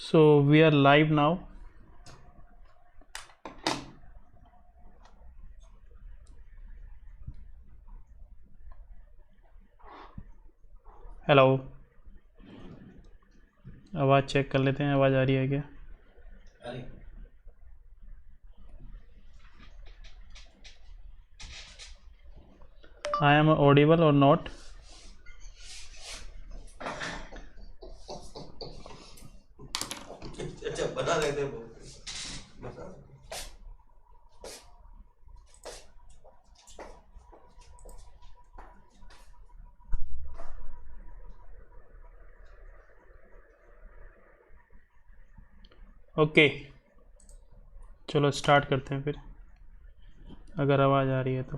So we are live now. Hello, आवाज़ check कर लेते हैं, आवाज़ आ रही है क्या? आई एम ऑडिबल और नॉट? अच्छा बता देते वो बता। ओके, चलो स्टार्ट करते हैं फिर, अगर आवाज़ आ रही है तो।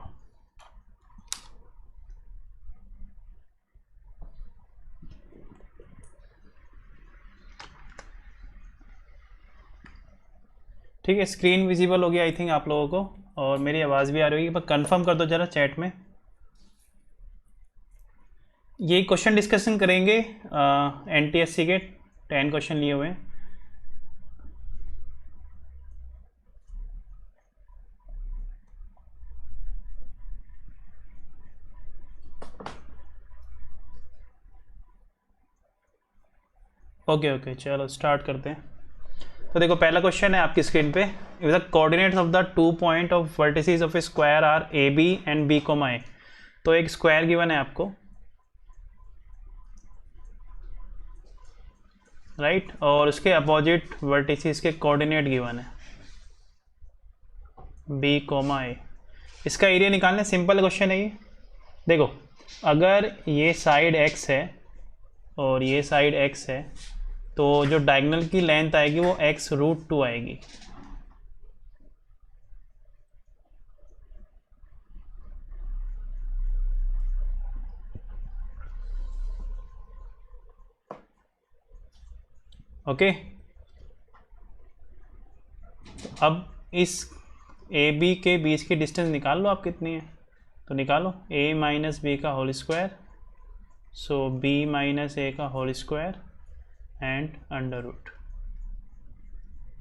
ठीक है, स्क्रीन विजिबल हो गया आई थिंक आप लोगों को, और मेरी आवाज़ भी आ रही होगी, पर कंफर्म कर दो ज़रा चैट में। ये क्वेश्चन डिस्कशन करेंगे, एनटीएससी के 10 क्वेश्चन लिए हुए हैं। ओके, चलो स्टार्ट करते हैं। तो देखो, पहला क्वेश्चन है आपकी स्क्रीन पे। If the coordinates of the 2 point of vertices of a square are a b and b comma a. तो एक स्क्वायर गिवन है आपको, राइट, और उसके अपोजिट वर्टिसेस के कोऑर्डिनेट गिवन है बी कोमा ए। इसका एरिया निकालना सिंपल क्वेश्चन है ये। देखो, अगर ये साइड x है और ये साइड x है, तो जो डायगोनल की लेंथ आएगी वो x√2 आएगी। ओके, अब इस ए बी के बीच की डिस्टेंस निकाल लो आप कितनी है, तो निकालो a माइनस बी का whole square, so b minus A का whole square and under root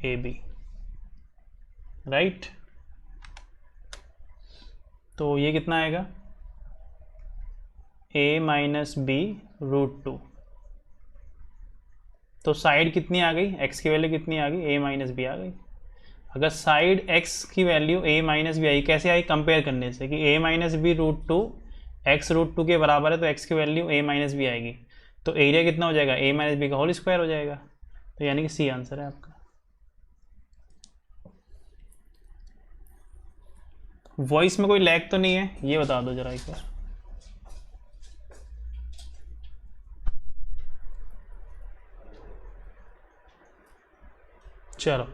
A B, right. तो ये कितना आएगा, a माइनस b√2। तो साइड कितनी आ गई, x की वैल्यू कितनी आ गई, a माइनस बी आ गई। अगर साइड x की वैल्यू a माइनस बी आई, कैसे आई, कंपेयर करने से कि a माइनस b√2 x√2 के बराबर है, तो x की वैल्यू a माइनस बी आएगी। तो एरिया कितना हो जाएगा, a माइनस बी का होल स्क्वायर हो जाएगा। तो यानी कि सी आंसर है आपका। वॉइस में कोई लैग तो नहीं है, ये बता दो जरा एक बार। चलो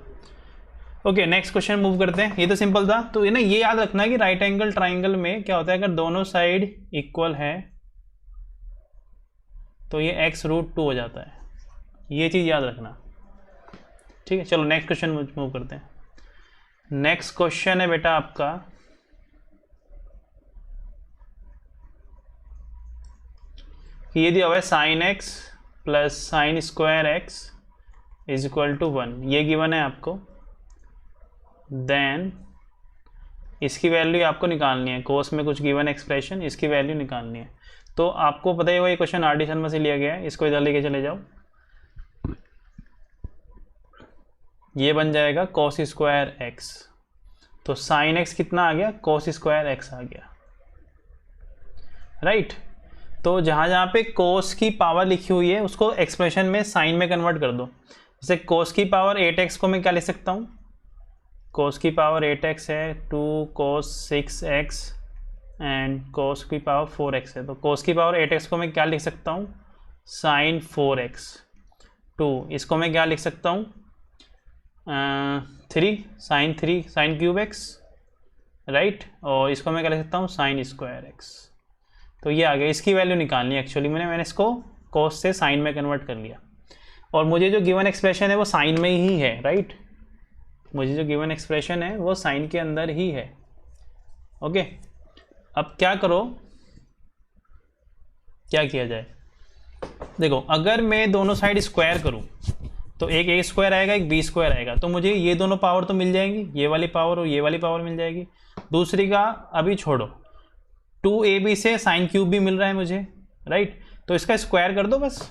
ओके, नेक्स्ट क्वेश्चन मूव करते हैं। ये तो सिंपल था। तो ये ना, ये याद रखना है कि राइट एंगल ट्राइंगल में क्या होता है, अगर दोनों साइड इक्वल है तो ये x√2 हो जाता है। ये चीज़ याद रखना, ठीक है। चलो नेक्स्ट क्वेश्चन मूव करते हैं। नेक्स्ट क्वेश्चन है बेटा आपका, कि ये दिया हुआ है sine x plus sine square x is equal to 1। ये गिवन है आपको। देन इसकी वैल्यू आपको निकालनी है। कोस में कुछ गिवन एक्सप्रेशन, इसकी वैल्यू निकालनी है। तो आपको पता ही होगा ये क्वेश्चन आर डी शर्मा से लिया गया है। इसको इधर लेके चले जाओ, ये बन जाएगा cos स्क्वायर x। तो साइन x कितना आ गया, cos स्क्वायर x आ गया, राइट। तो जहाँ जहाँ पे cos की पावर लिखी हुई है उसको एक्सप्रेशन में साइन में कन्वर्ट कर दो। जैसे cos की पावर 8x को मैं क्या लिख सकता हूँ, cos की पावर 8x है, 2 cos 6x एंड cos की पावर 4x है। तो cos की पावर 8x को मैं क्या लिख सकता हूँ, साइन 4x। 2 इसको मैं क्या लिख सकता हूँ, 3 साइन क्यूब x, राइट। और इसको मैं क्या लिख सकता हूँ, साइन स्क्वायर x। तो ये आ गया। इसकी वैल्यू निकालनी है। एक्चुअली मैंने इसको cos से साइन में कन्वर्ट कर लिया, और मुझे जो गिवन एक्सप्रेशन है वो साइन में ही है, राइट। मुझे जो गिवन एक्सप्रेशन है वो साइन के अंदर ही है। ओके, अब क्या करो, क्या किया जाए। देखो, अगर मैं दोनों साइड स्क्वायर करूं तो एक ए स्क्वायर आएगा, एक बी स्क्वायर आएगा, तो मुझे ये दोनों पावर तो मिल जाएंगी, ये वाली पावर और ये वाली पावर मिल जाएगी। दूसरी का अभी छोड़ो, 2ab से साइन क्यूब भी मिल रहा है मुझे, राइट। तो इसका स्क्वायर कर दो, बस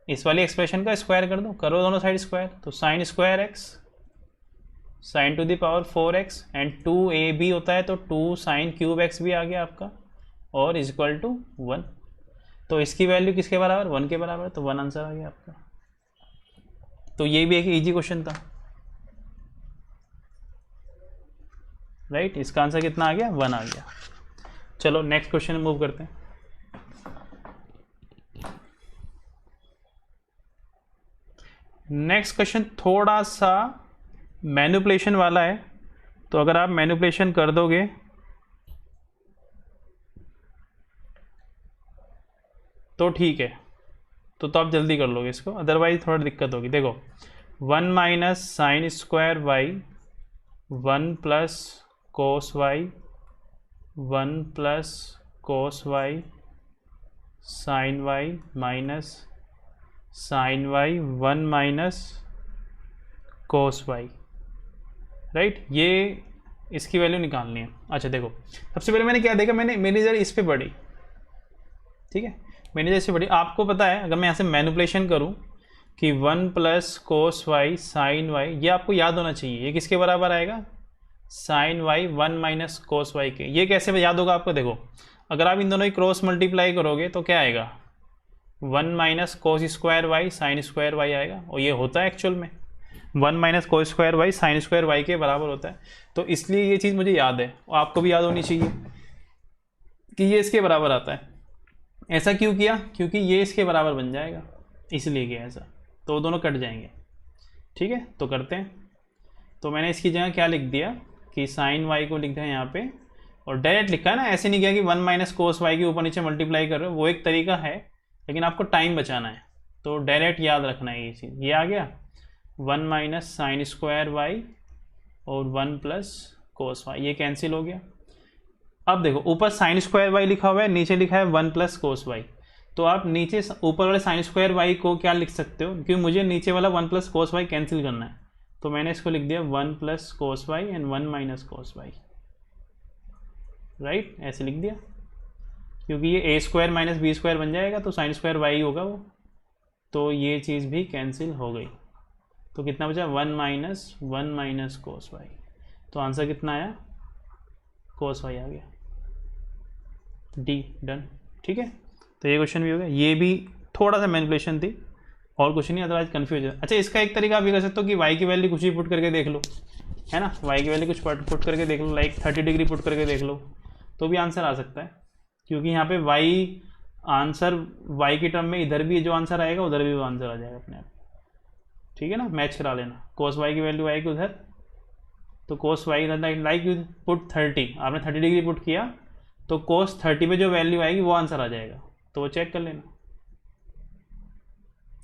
इस वाली एक्सप्रेशन का स्क्वायर कर दो, करो दोनों साइड स्क्वायर, तो sine square x sign to the power 4x and 2ab होता है तो 2 साइन क्यूब एक्स भी आ गया आपका, और इज इक्वल टू 1। तो इसकी वैल्यू किसके बराबर, 1 के बराबर, तो 1 आंसर आ गया आपका। तो ये भी एक इजी क्वेश्चन था, राइट। इसका आंसर कितना आ गया, 1 आ गया। चलो नेक्स्ट क्वेश्चन मूव करते हैं। नेक्स्ट क्वेश्चन थोड़ा सा मैनिपुलेशन वाला है, तो अगर आप मैनिपुलेशन कर दोगे तो ठीक है, तो आप जल्दी कर लोगे इसको, अदरवाइज थोड़ा दिक्कत होगी। देखो 1 minus sine square Y 1 plus cos Y 1 plus cos Y sine Y minus sine Y 1 minus cos Y, right. ये इसकी वैल्यू निकालनी है। अच्छा देखो, सबसे पहले मैंने क्या देखा, मेरी जरा इस पे बढ़ी, ठीक है, मैंने जरा इस पे बढ़ी। आपको पता है अगर मैं यहाँ से मैनिपुलेशन करूँ कि 1 plus cos Y sine Y, ये आपको याद होना चाहिए, ये किसके बराबर आएगा, sine Y 1 minus cos Y के। ये कैसे याद होगा आपको, देखो अगर आप इन दोनों की क्रॉस मल्टीप्लाई करोगे तो क्या आएगा, 1 minus cos square Y sine square Y आएगा, और ये होता है एक्चुअल में 1 minus cos square Y sine square Y के बराबर होता है। तो इसलिए ये चीज़ मुझे याद है, और आपको भी याद होनी चाहिए कि ये इसके बराबर आता है। ऐसा क्यों किया, क्योंकि ये इसके बराबर बन जाएगा, इसलिए किया ऐसा, तो दोनों कट जाएंगे, ठीक है। तो करते हैं, तो मैंने इसकी जगह क्या लिख दिया कि साइन वाई को लिख दिया यहाँ पे, और डायरेक्ट लिखा है ना, ऐसे नहीं किया कि 1 माइनस कोस वाई के ऊपर नीचे मल्टीप्लाई कर रहे हो, वो एक तरीका है, लेकिन आपको टाइम बचाना है, तो डायरेक्ट याद रखना है ये चीज़। ये आ गया 1 माइनस साइन स्क्वायर वाई और 1 प्लस कोस वाई, ये कैंसिल हो गया। अब देखो ऊपर साइन स्क्वायर वाई लिखा हुआ है, नीचे लिखा है 1 प्लस कोस वाई, तो आप नीचे ऊपर वाले साइन स्क्वायर वाई को क्या लिख सकते हो, क्योंकि मुझे नीचे वाला 1 प्लस कोस वाई कैंसिल करना है, तो मैंने इसको लिख दिया 1 plus cos Y and 1 minus cos Y, right, ऐसे लिख दिया, क्योंकि ये A square minus B square बन जाएगा तो साइन स्क्वायर वाई होगा वो, तो ये चीज़ भी कैंसिल हो गई। तो कितना बचा, 1 माइनस कोस वाई, तो आंसर कितना आया, कोस वाई आ गया, डी, डन, ठीक है। तो ये क्वेश्चन भी हो गया, ये भी थोड़ा सा मैनिपुलेशन थी और कुछ नहीं, अदरवाइज कन्फ्यूज है। अच्छा इसका एक तरीका आप भी कर सकते हो कि वाई की वैल्यू कुछ भी पुट करके देख लो, है ना, वाई की वैल्यू कुछ पुट करके देख लो, लाइक 30 डिग्री पुट करके देख लो, तो भी आंसर आ सकता है, क्योंकि यहाँ पे वाई आंसर वाई की टर्म में इधर भी जो आंसर आएगा उधर भी वो आंसर आ जाएगा अपने आप, ठीक है ना, मैच करा लेना। कोस वाई की वैल्यू आएगी उधर, तो cos why like you put 30, आपने 30 डिग्री पुट किया तो कोस 30 पे जो वैल्यू आएगी वो आंसर आ जाएगा, तो वो चेक कर लेना,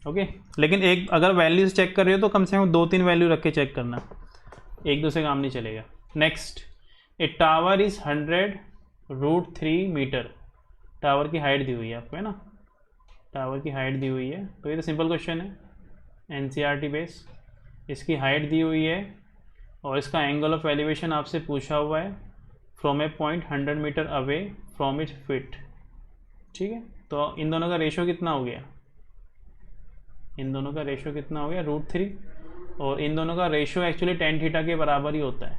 ओके। लेकिन एक अगर वैल्यूज चेक कर रहे हो तो कम से कम 2-3 वैल्यू रख के चेक करना, एक दूसरे काम नहीं चलेगा। Next, a tower is 100√3 metre, tower की हाइट दी हुई है आपको, है ना, टावर की हाइट दी हुई है, तो ये तो सिंपल क्वेश्चन है एनसीईआरटी बेस, इसकी हाइट दी हुई है और इसका एंगल ऑफ एलिवेशन आपसे पूछा हुआ है from a point 100 metre away from it fit, ठीक है। तो इन दोनों का रेशो कितना हो गया, इन दोनों का रेशो कितना हो गया, √3, और इन दोनों का रेशो एक्चुअली tan थीटा के बराबर ही होता है,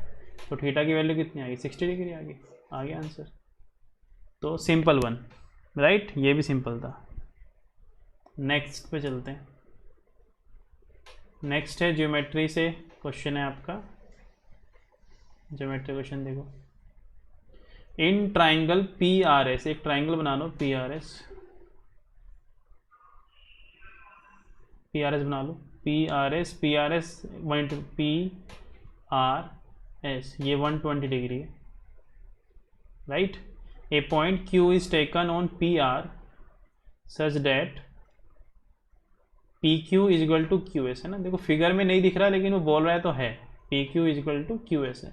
तो थीटा की वैल्यू कितनी आ गई, 60 डिग्री आ गया आंसर। तो सिंपल वन, राइट, ये भी सिंपल था। नेक्स्ट पे चलते हैं, नेक्स्ट है ज्योमेट्री से क्वेश्चन है आपका, ज्योमेट्री क्वेश्चन देखो, इन ट्राइंगल PRS, एक ट्राइंगल बना लो PRS बना लो, PRS ये 120 डिग्री है, right. A point Q is taken on PR such that PQ is equal to QS, है ना, देखो फिगर में नहीं दिख रहा लेकिन वो बोल रहा है तो है, PQ is equal to QS है,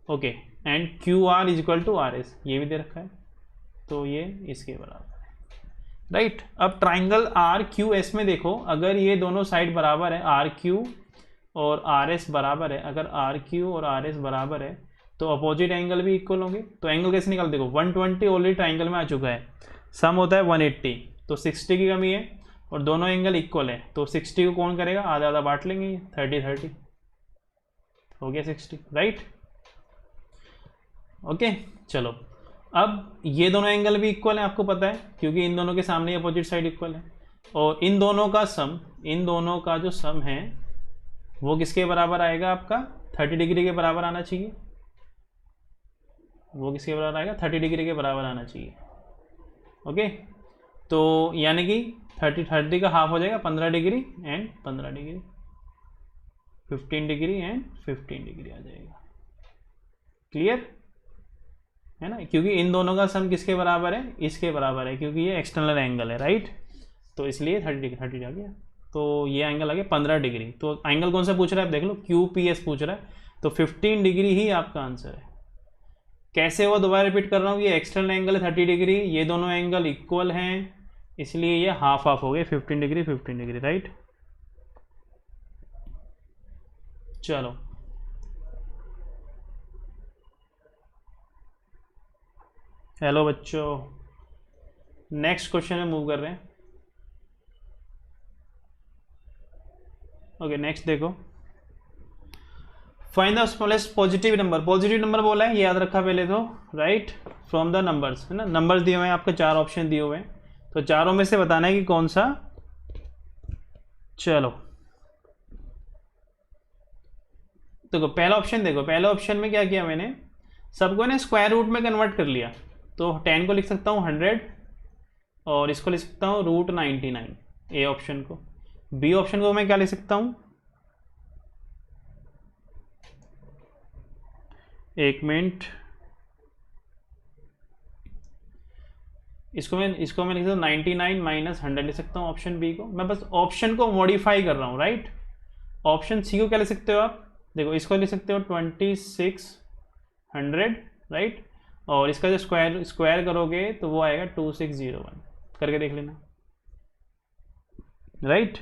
okay, and QR is equal to RS, ये भी दे रखा है, तो ये इसके बराबर है। राइट। अब ट्राइंगल आर क्यू एस में देखो, अगर ये दोनों साइड बराबर है, आर क्यू और आर एस बराबर है, अगर आर क्यू और आर एस बराबर है तो अपोजिट एंगल भी इक्वल होंगे। तो एंगल कैसे निकाल, देखो 120 ऑलरेडी ट्राइंगल में आ चुका है, सम होता है 180, तो 60 की कमी है और दोनों एंगल इक्वल है, तो 60 को कौन करेगा, आधा आधा बांट लेंगे, 30-30 हो गया 60, राइट। ओके चलो, अब ये दोनों एंगल भी इक्वल है, आपको पता है क्योंकि इन दोनों के सामने अपोजिट साइड इक्वल है, और इन दोनों का सम, इन दोनों का जो सम है वो किसके बराबर आएगा, आपका 30 डिग्री के बराबर आना चाहिए। वो किसके बराबर आएगा, 30 डिग्री के बराबर आना चाहिए। ओके, तो यानी कि 30 का हाफ हो जाएगा 15 degree and 15 degree, 15 degree and 15 degree आ जाएगा। क्लियर है ना, क्योंकि इन दोनों का सम किसके बराबर है, इसके बराबर है, क्योंकि ये एक्सटर्नल एंगल है, राइट। तो इसलिए 30 डिग्री 30 आ गया, तो ये एंगल आ गया 15 डिग्री। तो एंगल कौन सा पूछ रहा है, आप देख लो, QPS पूछ रहा है, तो 15 डिग्री ही आपका आंसर है। कैसे वो दोबारा रिपीट कर रहा हूँ, ये एक्सटर्नल एंगल है 30 डिग्री, ये दोनों एंगल इक्वल हैं, इसलिए ये हाफ हाफ हो गए, 15 डिग्री 15 डिग्री, राइट। चलो हेलो बच्चों, नेक्स्ट क्वेश्चन में मूव कर रहे हैं। ओके नेक्स्ट देखो, find the smallest positive number. Positive number बोला है, ये याद रखा पहले तो, राइट, फ्रॉम द नंबर्स, है ना, नंबर्स दिए हुए हैं आपके, 4 ऑप्शन दिए हुए हैं, तो चारों में से बताना है कि कौन सा। चलो देखो पहला ऑप्शन, देखो पहले ऑप्शन में क्या किया मैंने, सबको ने स्क्वायर रूट में कन्वर्ट कर लिया, तो 10 को लिख सकता हूँ 100 और इसको लिख सकता हूँ √99, ए ऑप्शन को। बी ऑप्शन को मैं क्या लिख सकता हूँ, एक मिनट, इसको मैं लिख सकता हूँ 99 - 100 लिख सकता हूँ ऑप्शन बी को। मैं बस ऑप्शन को मॉडिफाई कर रहा हूँ, राइट। ऑप्शन सी को क्या लिख सकते हो आप, देखो इसको लिख सकते हो 2600, राइट, और इसका जो स्क्वायर करोगे तो वो आएगा 2601, करके देख लेना, राइट।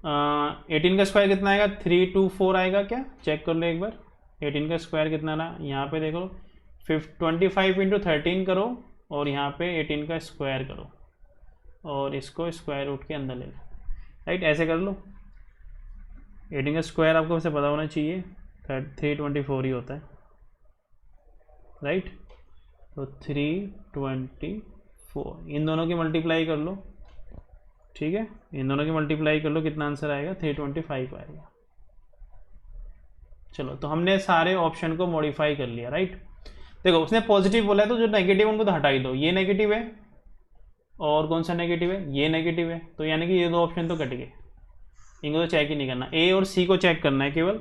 18 का स्क्वायर कितना आएगा, 324 आएगा क्या, चेक कर लो एक बार, 18 का स्क्वायर कितना ना, यहाँ पे देखो 25 × 13 करो और यहाँ पे 18 का स्क्वायर करो और इसको स्क्वायर रूट के अंदर ले लो, राइट, ऐसे कर लो। 18 का स्क्वायर आपको वैसे पता होना चाहिए, 324 ही होता है, राइट। तो 324, इन दोनों की मल्टीप्लाई कर लो, ठीक है, इन दोनों की मल्टीप्लाई कर लो, कितना आंसर आएगा, 325 आएगा। चलो, तो हमने सारे ऑप्शन को मॉडिफाई कर लिया, राइट। देखो उसने पॉजिटिव बोला है, तो जो नेगेटिव उनको तो हटा ही दो, ये नेगेटिव है और कौन सा नेगेटिव है, ये नेगेटिव है, तो यानी कि ये 2 ऑप्शन तो कट गए, इनको तो चेक ही नहीं करना, ए और सी को चेक करना है, केवल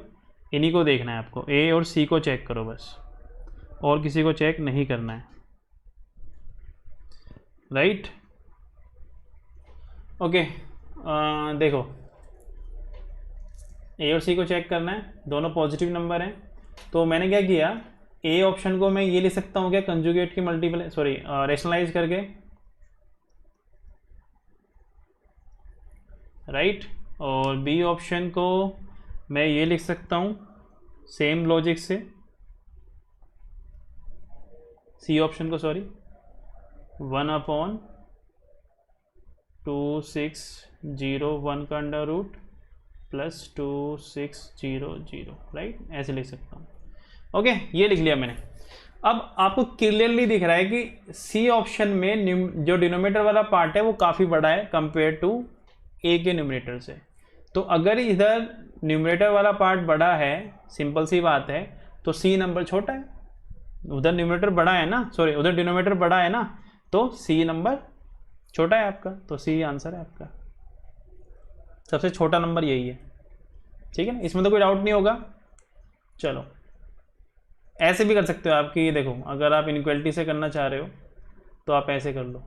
इन्हीं को देखना है आपको, ए और सी को चेक करो बस, और किसी को चेक नहीं करना है, राइट। ओके, देखो ए और सी को चेक करना है, दोनों पॉजिटिव नंबर हैं, तो मैंने क्या किया, ए ऑप्शन को मैं ये लिख सकता हूँ क्या, कंजुगेट की मल्टीपल, सॉरी रेशनलाइज करके, राइट, और बी ऑप्शन को मैं ये लिख सकता हूँ सेम लॉजिक से, सी ऑप्शन को, सॉरी 1/2601 का अंडर रूट प्लस 2600, राइट, ऐसे लिख सकता हूँ। ओके, ये लिख लिया मैंने। अब आपको क्लियरली दिख रहा है कि सी ऑप्शन में जो डिनोमिनेटर वाला पार्ट है वो काफ़ी बड़ा है कंपेयर टू ए के न्यूमरेटर से, तो अगर इधर न्यूमरेटर वाला पार्ट बड़ा है, सिंपल सी बात है, तो सी नंबर छोटा है, उधर न्यूमरेटर बड़ा है ना, सॉरी उधर डिनोमिनेटर बड़ा है ना, तो सी नंबर छोटा है आपका, तो सी आंसर है आपका, सबसे छोटा नंबर यही है, ठीक है ना, इसमें तो कोई डाउट नहीं होगा। चलो ऐसे भी कर सकते हो आप, कि ये देखो अगर आप इनइक्वालिटी से करना चाह रहे हो तो आप ऐसे कर लो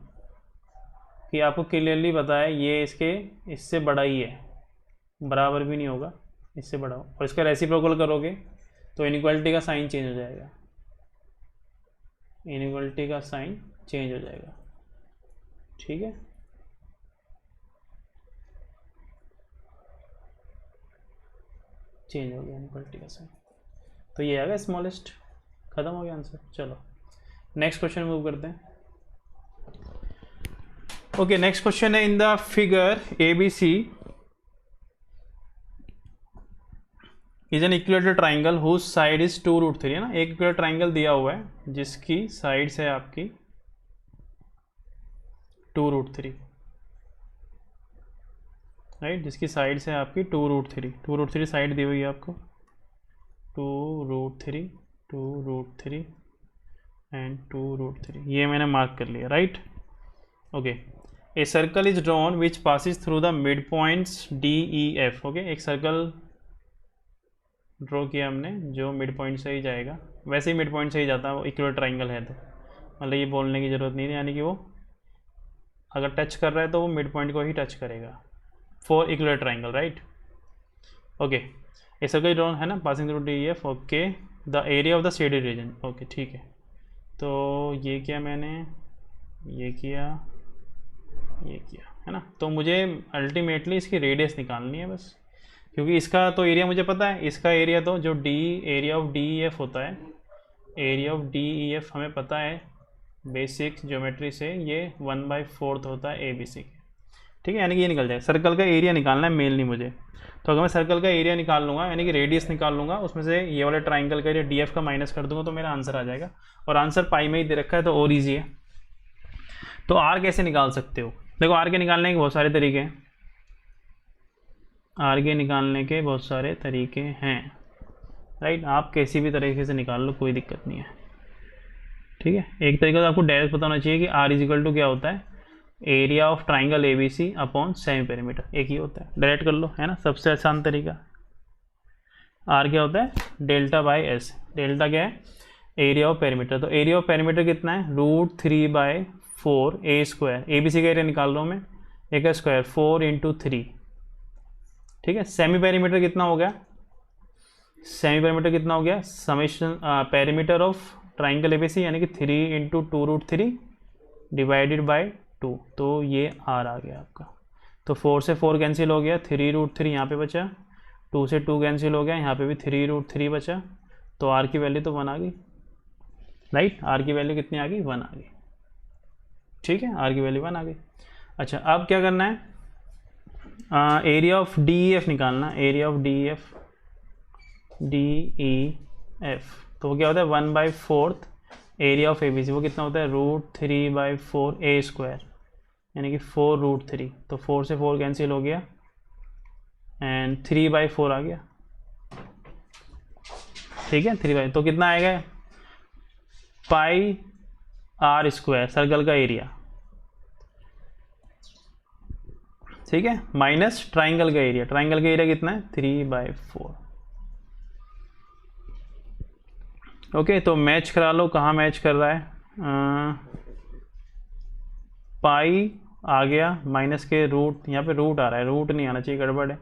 कि आपको क्लियरली पता है ये इससे बड़ा ही है, बराबर भी नहीं होगा, इससे बड़ा हो, और इसका रेसिप्रोकल करोगे तो इनइक्वालिटी का साइन चेंज हो जाएगा, इनइक्वालिटी का साइन चेंज हो जाएगा, ठीक है, चेंज हो गया इनक्वलिटी का साइन, तो ये आ गया स्मॉलेस्ट, खत्म हो गया आंसर। चलो नेक्स्ट क्वेश्चन मूव करते हैं। ओके, नेक्स्ट क्वेश्चन है in the figure ABC is an equilateral triangle whose side is 2√3 है ना। एक इक्विलेटरल ट्राइंगल दिया हुआ है जिसकी साइड्स है आपकी 2√3, राइट, जिसकी साइड्स है आपकी 2√3 साइड दी हुई है आपको, 2√3 एंड 2√3, ये मैंने मार्क कर लिया, right. Okay, a circle is drawn which passes through the mid points DEF। Okay, एक सर्कल ड्रॉ किया हमने जो मिड पॉइंट से ही जाएगा, वैसे ही मिड पॉइंट से ही जाता है, वो इक्विलेटरल ट्राइंगल है, तो मतलब ये बोलने की ज़रूरत नहीं है, यानी कि वो अगर टच कर रहा है तो वो मिड पॉइंट को ही टच करेगा for equilateral triangle, right. Okay, a circle drawn है ना passing through DEF। Okay, the area of the shaded region. Okay, ठीक है, तो ये किया मैंने, ये किया, ये किया, है ना। तो मुझे अल्टीमेटली इसकी रेडियस निकालनी है बस, क्योंकि इसका तो एरिया मुझे पता है, इसका एरिया तो जो एरिया ऑफ DEF होता है, एरिया ऑफ DEF हमें पता है बेसिक ज्योमेट्री से, ये 1/4 होता है ABC के, ठीक है, यानी कि ये निकल जाए। सर्कल का एरिया निकालना है मेनली मुझे, तो अगर मैं सर्कल का एरिया निकाल लूँगा, यानी कि रेडियस निकाल लूँगा, उसमें से ये वाले ट्राइंगल का एरिया DF का माइनस कर दूँगा, तो मेरा आंसर आ जाएगा, और आंसर पाई में ही दे रखा है तो और ईजी है। तो R कैसे निकाल सकते हो? देखो, R के निकालने के बहुत सारे तरीके हैं, R के निकालने के बहुत सारे तरीके हैं, राइट। आप कैसी भी तरीके से निकाल लो, कोई दिक्कत नहीं है, ठीक है। एक तरीका तो आपको डायरेक्ट पता होना चाहिए कि R इजिकल टू क्या होता है, area of triangle ABC upon semi perimeter, एक ही होता है, डायरेक्ट कर लो, है ना, सबसे आसान तरीका। R क्या होता है, डेल्टा/S। डेल्टा क्या है, एरिया ऑफ पेरीमीटर, तो एरिया ऑफ पेरीमीटर कितना है, √3/4 A²। ABC का एरिया निकाल लो मैं, A का स्क्वायर 4 × 3, ठीक है। सेमी पेरीमीटर कितना हो गया, सेमी पेरीमीटर कितना हो गया, summation perimeter of triangle ABC यानी कि 3 × 2√3 डिवाइडेड बाय 2, तो ये R आ गया आपका। तो 4 से 4 कैंसिल हो गया, 3√3 यहाँ पे बचा, 2 से 2 कैंसिल हो गया, यहाँ पे भी 3√3 बचा, तो R की वैल्यू तो 1 आ गई, राइट। R की वैल्यू कितनी आ गई, 1 आ गई, ठीक है, R की वैल्यू 1 आ गई। अच्छा, अब क्या करना है, एरिया ऑफ DEF निकालना, एरिया ऑफ DEF, तो वो क्या होता है, 1/4 एरिया ऑफ ABC, वो कितना होता है, √3/4 A², यानी कि 4√3, तो 4 से 4 कैंसिल हो गया एंड 3/4 आ गया, ठीक है, 3/, तो कितना आएगा, πr², सर्कल का एरिया, ठीक है, माइनस ट्राइंगल का एरिया, ट्राइंगल का एरिया कितना है, 3/4। ओके, तो मैच करा लो, कहाँ मैच कर रहा है, पाई आ गया, माइनस के रूट, यहाँ पे रूट आ रहा है, रूट नहीं आना चाहिए, गड़बड़ है,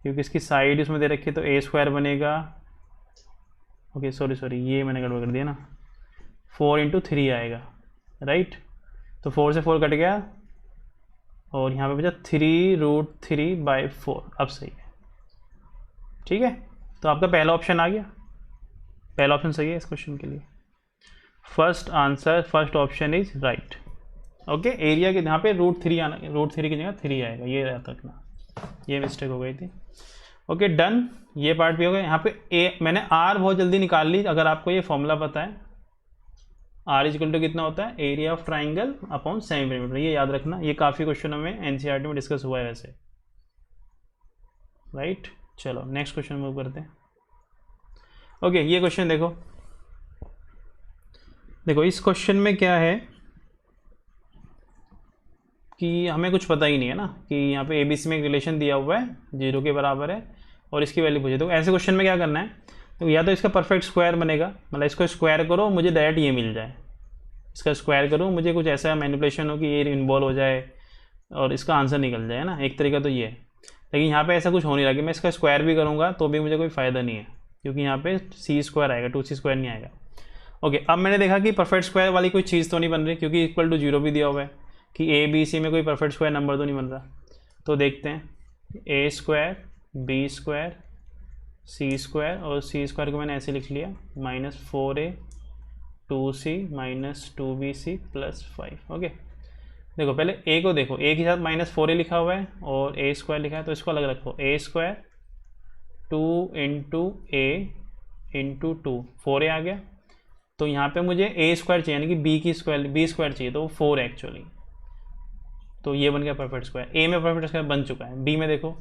क्योंकि इसकी साइड उसमें दे रखी है, तो A² बनेगा, ओके सॉरी ये मैंने गड़बड़ कर दिया ना, 4 × 3 आएगा, राइट। तो 4 से 4 कट गया और यहाँ पे बचा 3√3/4, अब सही है, ठीक है। तो आपका पहला ऑप्शन आ गया, पहला ऑप्शन सही है इस क्वेश्चन के लिए, first answer, first option is right. Okay, area के यहाँ पे √3 आना, √3 की जगह 3 आएगा, ये याद रखना, ये मिस्टेक हो गई थी। ओके, डन, ये पार्ट भी हो गया। यहाँ पे मैंने R बहुत जल्दी निकाल ली, अगर आपको ये फॉर्मूला पता है, R इक्वल टू कितना होता है, area of triangle upon semi perimeter, ये याद रखना, ये काफ़ी क्वेश्चनों में NCERT में डिस्कस हुआ है वैसे, राइट। चलो नेक्स्ट क्वेश्चन मूव करते हैं। ओके, ये क्वेश्चन देखो, इस क्वेश्चन में क्या है कि हमें कुछ पता ही नहीं है ना, कि यहाँ पे ABC में एक रिलेशन दिया हुआ है 0 के बराबर है और इसकी वैल्यू पूछे, तो ऐसे क्वेश्चन में क्या करना है, तो या तो इसका परफेक्ट स्क्वायर बनेगा, मतलब इसको स्क्वायर करो मुझे डायरेक्ट ये मिल जाए, इसका स्क्वायर करूँ मुझे कुछ ऐसा मैनिपुलेशन हो कि ये इन्वॉल्व हो जाए और इसका आंसर निकल जाए ना, एक तरीका तो ये है। लेकिन यहाँ पे ऐसा कुछ हो नहीं रहा कि मैं इसका स्क्वायर भी करूँगा तो भी मुझे कोई फ़ायदा नहीं है, क्योंकि यहाँ पे C² आएगा, 2C² नहीं आएगा। ओके, अब मैंने देखा कि परफेक्ट स्क्वायर वाली कोई चीज़ तो नहीं बन रही, क्योंकि इक्वल टू 0 भी दिया हुआ है कि ए बी सी में कोई परफेक्ट स्क्वायर नंबर तो नहीं बन रहा। तो देखते हैं, ए स्क्वायर बी स्क्वायर सी स्क्वायर, और सी स्क्वायर को मैंने ऐसे लिख लिया -4a 2c -2bc +5। ओके, देखो पहले a को देखो, a के साथ -4a लिखा हुआ है और a स्क्वायर लिखा है, तो इसको अलग रखो। a स्क्वायर 2 × a × 2 4a आ गया। तो यहाँ पे मुझे a स्क्वायर चाहिए, यानी कि b स्क्वायर चाहिए, तो 4 एक्चुअली। तो ये बन गया परफेक्ट स्क्वायर। a में परफेक्ट स्क्वायर बन चुका है। b में देखो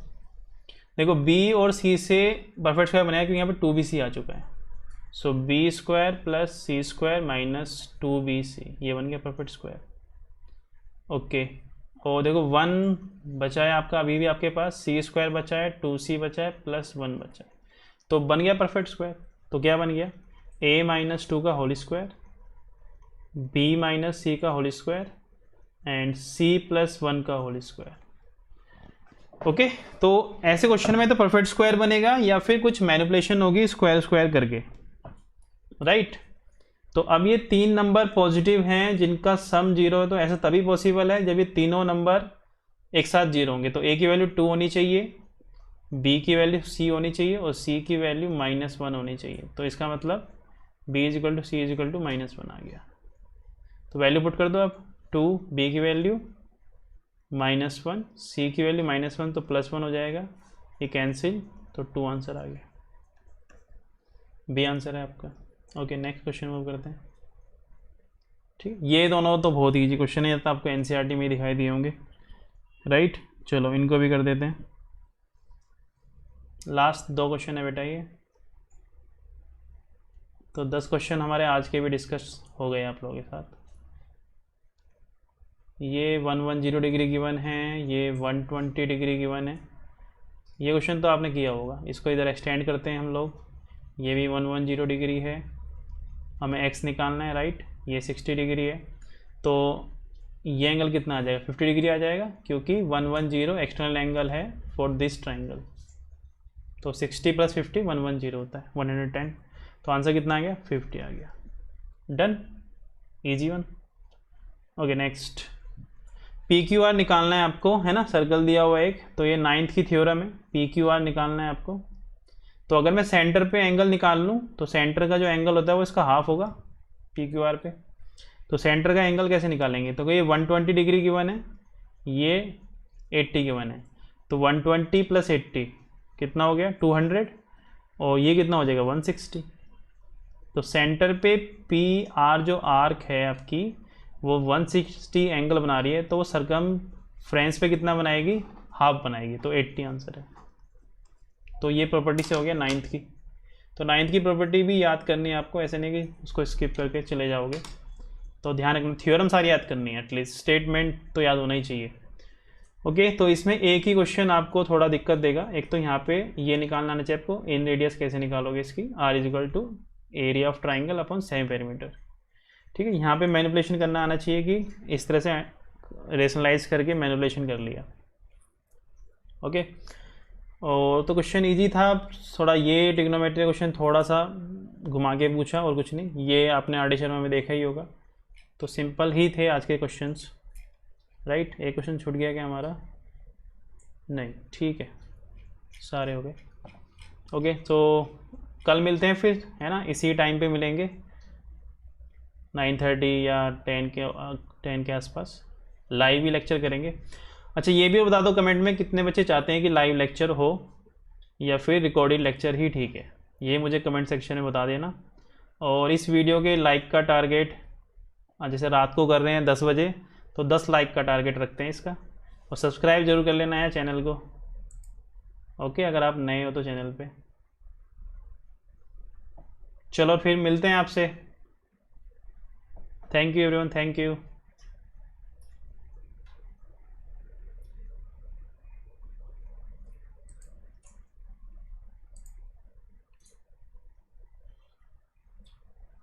b और c से परफेक्ट स्क्वायर बनाया, क्योंकि यहाँ पे 2bc आ चुका है। सो b square + c square -2bc, ये बन गया परफेक्ट स्क्वायर। ओके, और देखो 1 बचा है आपका अभी भी आपके पास, c स्क्वायर बचा है, 2c बचा है, +1 बचा है, तो बन गया परफेक्ट स्क्वायर। तो क्या बन गया, a - 2 का होल स्क्वायर, b - c का होल स्क्वायर एंड c + 1 का होल स्क्वायर। ओके, तो ऐसे क्वेश्चन में तो परफेक्ट स्क्वायर बनेगा या फिर कुछ मैनिपुलेशन होगी स्क्वायर करके, राइट। तो अब ये 3 नंबर पॉजिटिव हैं जिनका सम 0 है, तो ऐसा तभी पॉसिबल है जब ये तीनों नंबर एक साथ 0 होंगे। तो a की वैल्यू 2 होनी चाहिए, b की वैल्यू c होनी चाहिए और c की वैल्यू -1 होनी चाहिए। तो इसका मतलब b = c = -1 आ गया। तो वैल्यू पुट कर दो अब, 2 b की वैल्यू -1, c की वैल्यू -1, तो +1 हो जाएगा, ये कैंसिल, तो 2 आंसर आ गया। बी आंसर है आपका। ओके, नेक्स्ट क्वेश्चन मूव करते हैं। ठीक, ये दोनों तो बहुत ईजी क्वेश्चन है, तो आपको एनसीईआरटी में दिखाई दिए होंगे, राइट। चलो इनको भी कर देते हैं। लास्ट 2 क्वेश्चन है बेटा ये। तो 10 क्वेश्चन हमारे आज के भी डिस्कस हो गए आप लोगों के साथ। ये 110 डिग्री गिवन है, ये 120 डिग्री गिवन है। ये क्वेश्चन तो आपने किया होगा। इसको इधर एक्सटेंड करते हैं हम लोग। ये भी 110 डिग्री है, हमें x निकालना है, राइट। ये 60 डिग्री है, तो ये एंगल कितना आ जाएगा, 50 डिग्री आ जाएगा, क्योंकि 110 एक्सटर्नल एंगल है फॉर दिस ट्राइंगल। तो 60 + 50 110 होता है, 110। तो आंसर कितना आ गया, 50 आ गया। Done, easy one. Okay, next PQR निकालना है आपको, है ना, सर्कल दिया हुआ एक। तो ये 9th की थ्योरम है, PQR निकालना है आपको। तो अगर मैं सेंटर पे एंगल निकाल लूँ, तो सेंटर का जो एंगल होता है वो इसका हाफ होगा PQR पे। तो सेंटर का एंगल कैसे निकालेंगे, तो ये 120 डिग्री गिवन है, ये 80 गिवन है। तो 120 + 80 कितना हो गया, 200, और ये कितना हो जाएगा, 160। तो सेंटर पे PR जो आर्क है आपकी, वो 160 एंगल बना रही है, तो वो सरकमफ्रेंस पे कितना बनाएगी, हाफ बनाएगी। तो 80 आंसर है। तो ये प्रॉपर्टी से हो गया 9th की। तो 9th की प्रॉपर्टी भी याद करनी है आपको, ऐसे नहीं कि उसको स्किप करके चले जाओगे। तो ध्यान रखना, थ्योरम सारी याद करनी है, एटलीस्ट स्टेटमेंट तो याद होना ही चाहिए। ओके, तो इसमें एक ही क्वेश्चन आपको थोड़ा दिक्कत देगा। एक तो यहाँ पे ये निकालना आना चाहिए आपको, इन रेडियस कैसे निकालोगे इसकी, R = area of triangle upon semi perimeter. ठीक है, यहाँ पे मैनिपुलेशन करना आना चाहिए कि इस तरह से रेशनलाइज करके मैनिपुलेशन कर लिया। ओके, और तो क्वेश्चन इजी था। थोड़ा ये ट्रिग्नोमेट्री क्वेश्चन थोड़ा सा घुमा के पूछा, और कुछ नहीं। ये आपने RD शर्मा में देखा ही होगा। तो सिंपल ही थे आज के क्वेश्चंस, राइट। एक क्वेश्चन छूट गया क्या हमारा, नहीं, ठीक है, सारे हो गए। ओके, तो कल मिलते हैं फिर, है ना, इसी टाइम पे मिलेंगे, 9:30 या 10 के आसपास लाइव ही लेक्चर करेंगे। अच्छा, ये भी बता दो कमेंट में कितने बच्चे चाहते हैं कि लाइव लेक्चर हो या फिर रिकॉर्डेड लेक्चर ही ठीक है, ये मुझे कमेंट सेक्शन में बता देना। और इस वीडियो के लाइक का टारगेट, जैसे रात को कर रहे हैं 10 बजे, तो 10 लाइक का टारगेट रखते हैं इसका। और सब्सक्राइब जरूर कर लेना है चैनल को, ओके, अगर आप नए हो तो चैनल पे। चलो फिर मिलते हैं आपसे। Thank you everyone, thank you.